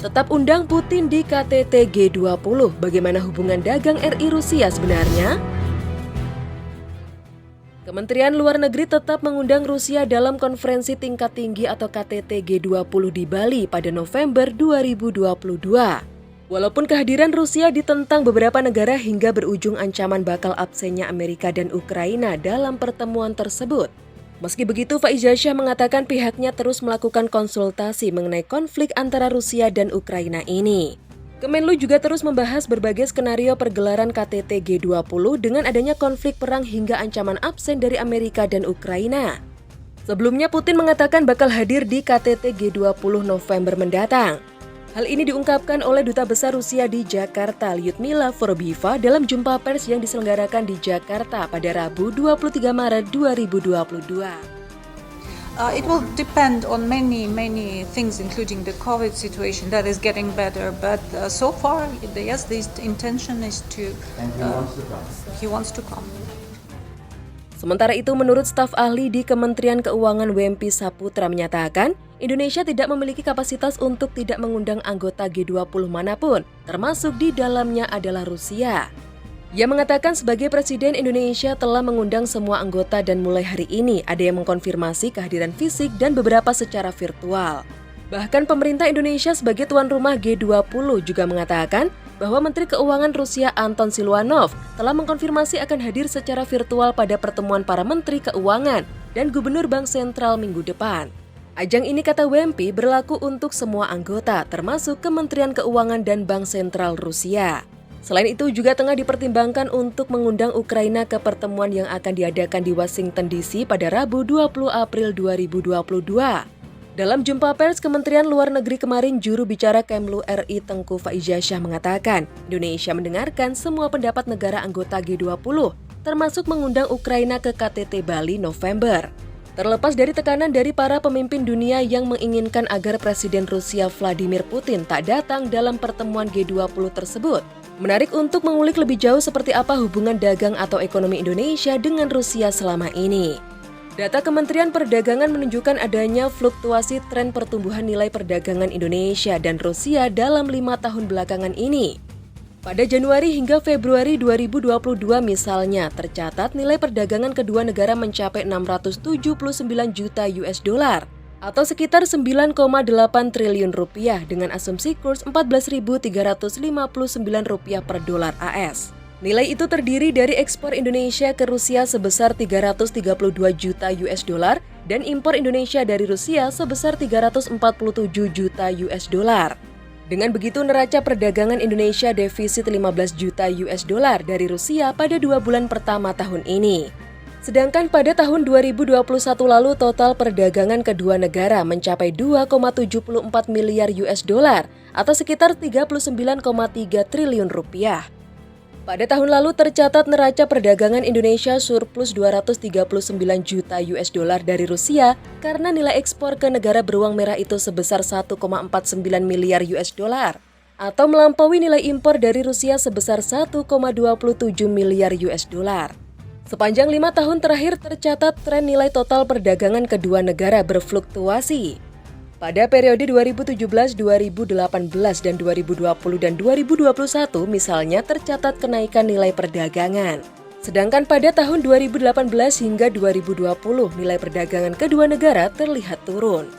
Tetap undang Putin di KTT G20. Bagaimana hubungan dagang RI Rusia sebenarnya? Kementerian Luar Negeri tetap mengundang Rusia dalam konferensi tingkat tinggi atau KTT G20 di Bali pada November 2022. Walaupun kehadiran Rusia ditentang beberapa negara hingga berujung ancaman bakal absennya Amerika dan Ukraina dalam pertemuan tersebut. Meski begitu, Faizasyah mengatakan pihaknya terus melakukan konsultasi mengenai konflik antara Rusia dan Ukraina ini. Kemenlu juga terus membahas berbagai skenario pergelaran KTT G20 dengan adanya konflik perang hingga ancaman absen dari Amerika dan Ukraina. Sebelumnya Putin mengatakan bakal hadir di KTT G20 November mendatang. Hal ini diungkapkan oleh Duta Besar Rusia di Jakarta, Lyudmila Vorobieva, dalam jumpa pers yang diselenggarakan di Jakarta pada Rabu 23 Maret 2022. It will depend on many things, including the COVID situation that is getting better. But so far, yes, the intention is to. And he wants to come. Sementara itu, menurut staf ahli di Kementerian Keuangan Wempi Saputra menyatakan, Indonesia tidak memiliki kapasitas untuk tidak mengundang anggota G20 manapun, termasuk di dalamnya adalah Rusia. Ia mengatakan sebagai Presiden Indonesia telah mengundang semua anggota dan mulai hari ini ada yang mengkonfirmasi kehadiran fisik dan beberapa secara virtual. Bahkan pemerintah Indonesia sebagai tuan rumah G20 juga mengatakan bahwa Menteri Keuangan Rusia Anton Silvanov telah mengkonfirmasi akan hadir secara virtual pada pertemuan para Menteri Keuangan dan Gubernur Bank Sentral minggu depan. Ajang ini, kata Wempi, berlaku untuk semua anggota, termasuk Kementerian Keuangan dan Bank Sentral Rusia. Selain itu juga tengah dipertimbangkan untuk mengundang Ukraina ke pertemuan yang akan diadakan di Washington DC pada Rabu 20 April 2022. Dalam jumpa pers Kementerian Luar Negeri kemarin, juru bicara Kemlu RI Tengku Faizasyah mengatakan, Indonesia mendengarkan semua pendapat negara anggota G20, termasuk mengundang Ukraina ke KTT Bali November. Terlepas dari tekanan dari para pemimpin dunia yang menginginkan agar Presiden Rusia Vladimir Putin tak datang dalam pertemuan G20 tersebut, menarik untuk mengulik lebih jauh seperti apa hubungan dagang atau ekonomi Indonesia dengan Rusia selama ini. Data Kementerian Perdagangan menunjukkan adanya fluktuasi tren pertumbuhan nilai perdagangan Indonesia dan Rusia dalam 5 tahun belakangan ini. Pada Januari hingga Februari 2022 misalnya, tercatat nilai perdagangan kedua negara mencapai 679 juta US dollar atau sekitar 9,8 triliun rupiah dengan asumsi kurs 14.359 rupiah per dolar AS. Nilai itu terdiri dari ekspor Indonesia ke Rusia sebesar 332 juta US dollar dan impor Indonesia dari Rusia sebesar 347 juta US dollar. Dengan begitu, neraca perdagangan Indonesia defisit 15 juta US dollar dari Rusia pada 2 bulan pertama tahun ini. Sedangkan pada tahun 2021 lalu total perdagangan kedua negara mencapai 2,74 miliar US dollar atau sekitar 39,3 triliun rupiah. Pada tahun lalu tercatat neraca perdagangan Indonesia surplus 239 juta US dollar dari Rusia karena nilai ekspor ke negara beruang merah itu sebesar 1,49 miliar US dollar atau melampaui nilai impor dari Rusia sebesar 1,27 miliar US dollar. Sepanjang 5 tahun terakhir tercatat tren nilai total perdagangan kedua negara berfluktuasi. Pada periode 2017, 2018, dan 2020 dan 2021 misalnya tercatat kenaikan nilai perdagangan. Sedangkan pada tahun 2018 hingga 2020 nilai perdagangan kedua negara terlihat turun.